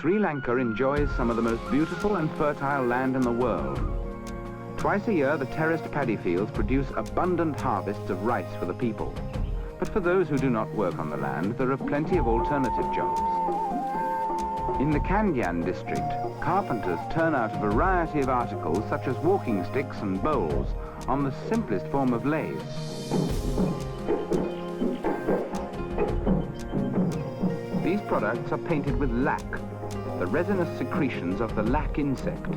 Sri Lanka enjoys some of the most beautiful and fertile land in the world. Twice a year, the terraced paddy fields produce abundant harvests of rice for the people. But for those who do not work on the land, there are plenty of alternative jobs. In the Kandyan district, carpenters turn out a variety of articles such as walking sticks and bowls on the simplest form of lathes. These products are painted with lac, the resinous secretions of the lac insect.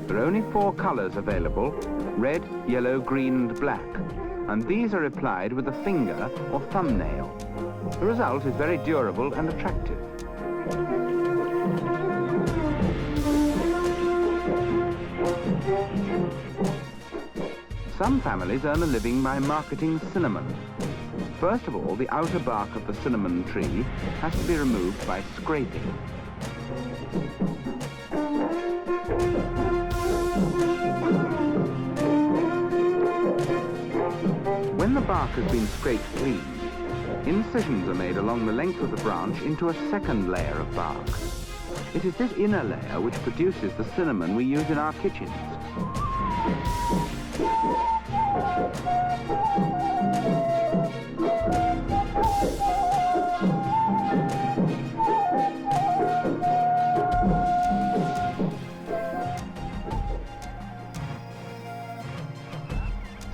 There are only 4 colors available: red, yellow, green, and black, and these are applied with a finger or thumbnail. The result is very durable and attractive. Some families earn a living by marketing cinnamon. First of all, the outer bark of the cinnamon tree has to be removed by scraping. When the bark has been scraped clean, incisions are made along the length of the branch into a second layer of bark. It is this inner layer which produces the cinnamon we use in our kitchens.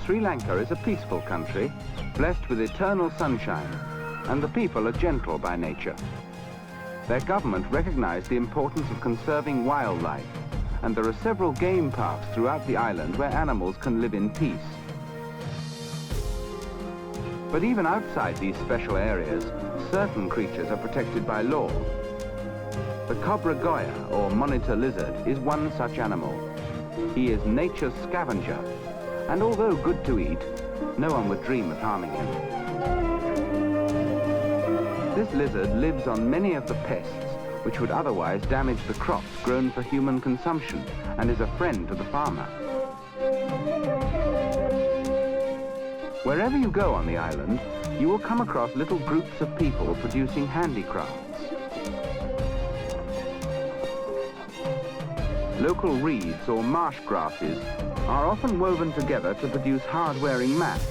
Sri Lanka is a peaceful country, blessed with eternal sunshine, and the people are gentle by nature. Their government recognized the importance of conserving wildlife, and there are several game parks throughout the island where animals can live in peace. But even outside these special areas, certain creatures are protected by law. The cobra goya, or monitor lizard, is one such animal. He is nature's scavenger, and although good to eat, no one would dream of harming him. This lizard lives on many of the pests which would otherwise damage the crops grown for human consumption, and is a friend to the farmer. Wherever you go on the island, you will come across little groups of people producing handicrafts. Local reeds or marsh grasses are often woven together to produce hard-wearing mats.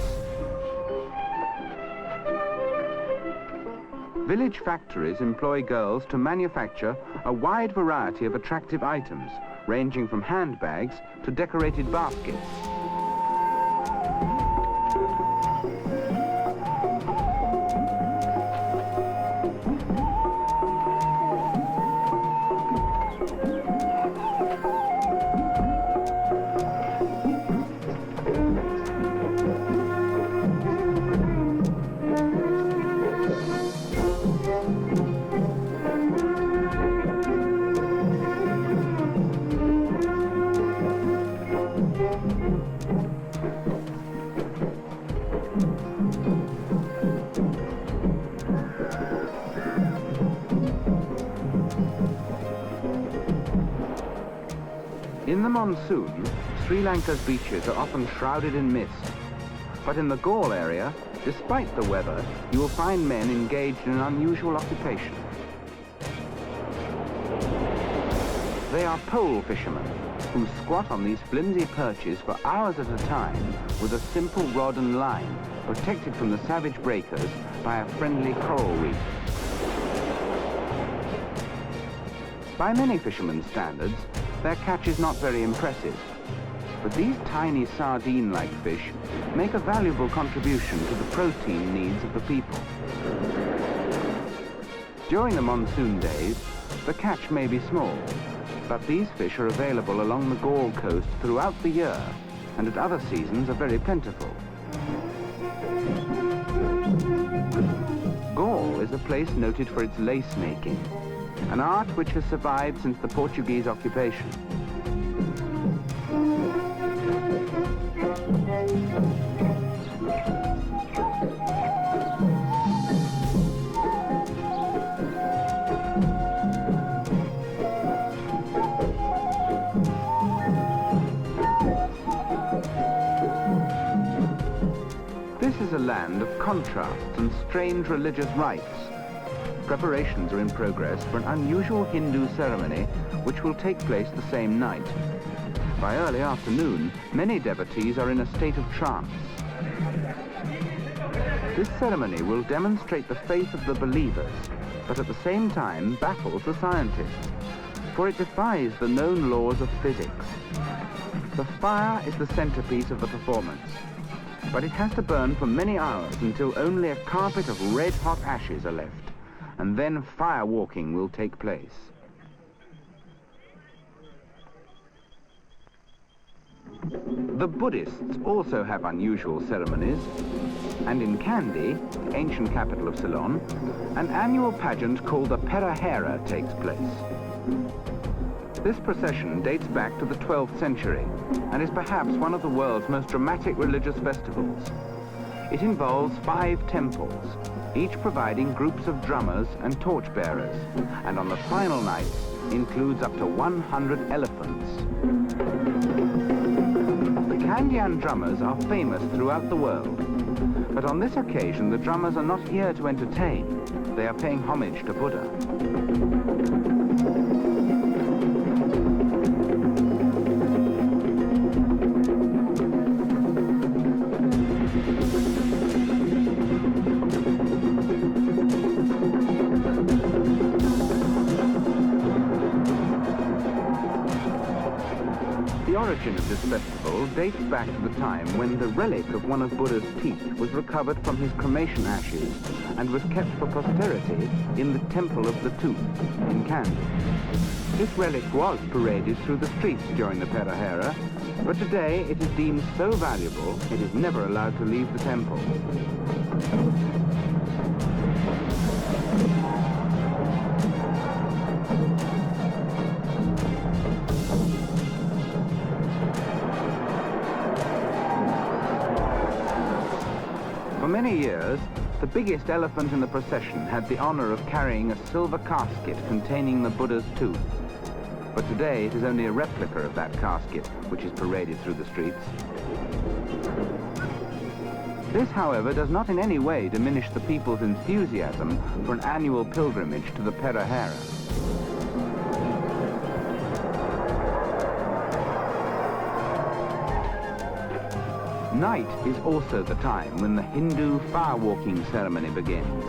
Village factories employ girls to manufacture a wide variety of attractive items, ranging from handbags to decorated baskets. In the monsoon, Sri Lanka's beaches are often shrouded in mist. But in the Gaul area, despite the weather, you will find men engaged in an unusual occupation. They are pole fishermen who squat on these flimsy perches for hours at a time with a simple rod and line, protected from the savage breakers by a friendly coral reef. By many fishermen's standards, their catch is not very impressive, but these tiny sardine-like fish make a valuable contribution to the protein needs of the people. During the monsoon days, the catch may be small, but these fish are available along the Gaul coast throughout the year, and at other seasons are very plentiful. Gaul is a place noted for its lace making, an art which has survived since the Portuguese occupation. This is a land of contrasts and strange religious rites. preparations are in progress for an unusual Hindu ceremony which will take place the same night. By early afternoon, many devotees are in a state of trance. This ceremony will demonstrate the faith of the believers, but at the same time baffles the scientists, for it defies the known laws of physics. The fire is the centerpiece of the performance, but it has to burn for many hours until only a carpet of red-hot ashes are left, and then fire walking will take place. The Buddhists also have unusual ceremonies, and in Kandy, the ancient capital of Ceylon, an annual pageant called the Perahera takes place. This procession dates back to the 12th century and is perhaps one of the world's most dramatic religious festivals. It involves 5 temples, each providing groups of drummers and torchbearers, and on the final nights includes up to 100 elephants. The Kandyan drummers are famous throughout the world, but on this occasion the drummers are not here to entertain, they are paying homage to Buddha. The origin of this festival dates back to the time when the relic of one of Buddha's teeth was recovered from his cremation ashes and was kept for posterity in the Temple of the Tooth in Kandy. This relic was paraded through the streets during the Perahera, but today it is deemed so valuable it is never allowed to leave the temple. For many years, the biggest elephant in the procession had the honor of carrying a silver casket containing the Buddha's tooth. But today it is only a replica of that casket which is paraded through the streets. This, however, does not in any way diminish the people's enthusiasm for an annual pilgrimage to the Perahera. Night is also the time when the Hindu fire-walking ceremony begins,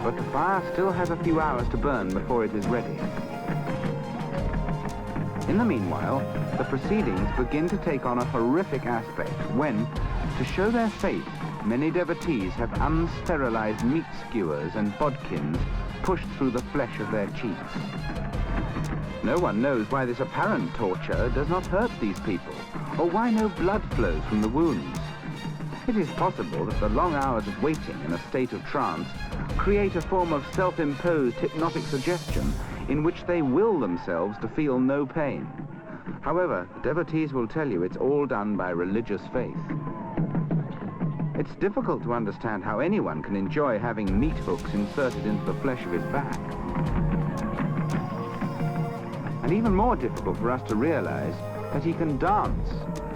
but the fire still has a few hours to burn before it is ready. In the meanwhile, the proceedings begin to take on a horrific aspect when, to show their faith, many devotees have unsterilized meat skewers and bodkins pushed through the flesh of their cheeks. No one knows why this apparent torture does not hurt these people, or why no blood flows from the wounds. It is possible that the long hours of waiting in a state of trance create a form of self-imposed hypnotic suggestion in which they will themselves to feel no pain. However, devotees will tell you it's all done by religious faith. It's difficult to understand how anyone can enjoy having meat hooks inserted into the flesh of his back. And even more difficult for us to realize that he can dance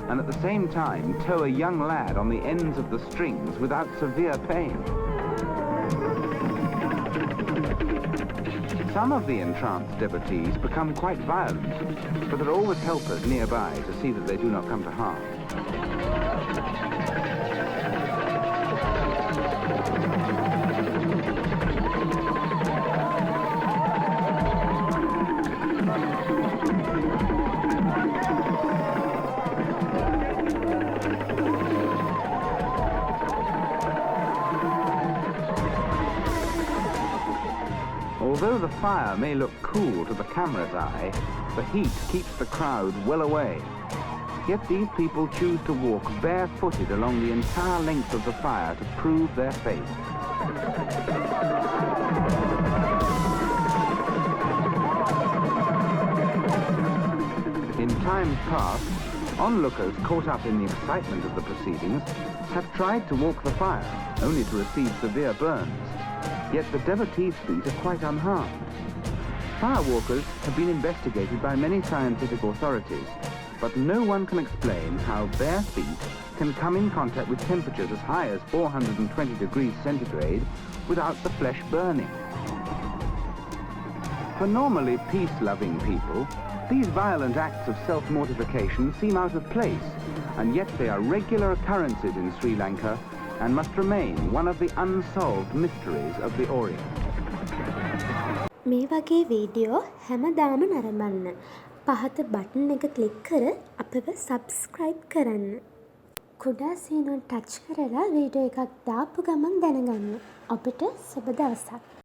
and at the same time tow a young lad on the ends of the strings without severe pain. Some of the entranced devotees become quite violent, but there are always helpers nearby to see that they do not come to harm. Although the fire may look cool to the camera's eye, the heat keeps the crowd well away. Yet these people choose to walk barefooted along the entire length of the fire to prove their faith. In times past, onlookers caught up in the excitement of the proceedings have tried to walk the fire, only to receive severe burns. Yet the devotees' feet are quite unharmed. Firewalkers have been investigated by many scientific authorities, but no one can explain how bare feet can come in contact with temperatures as high as 420 degrees centigrade without the flesh burning. For normally peace-loving people, these violent acts of self-mortification seem out of place, and yet they are regular occurrences in Sri Lanka and must remain one of the unsolved mysteries of the Orient. මේ වගේ video හැමදාම නරඹන්න. පහත button එක click කර අපව subscribe කරන්න. කුඩා සීනුවට ටච් කරලා වීඩියෝ එකක් දාපු ගමන් දැනගන්න. ඔබට සුබ දවසක්.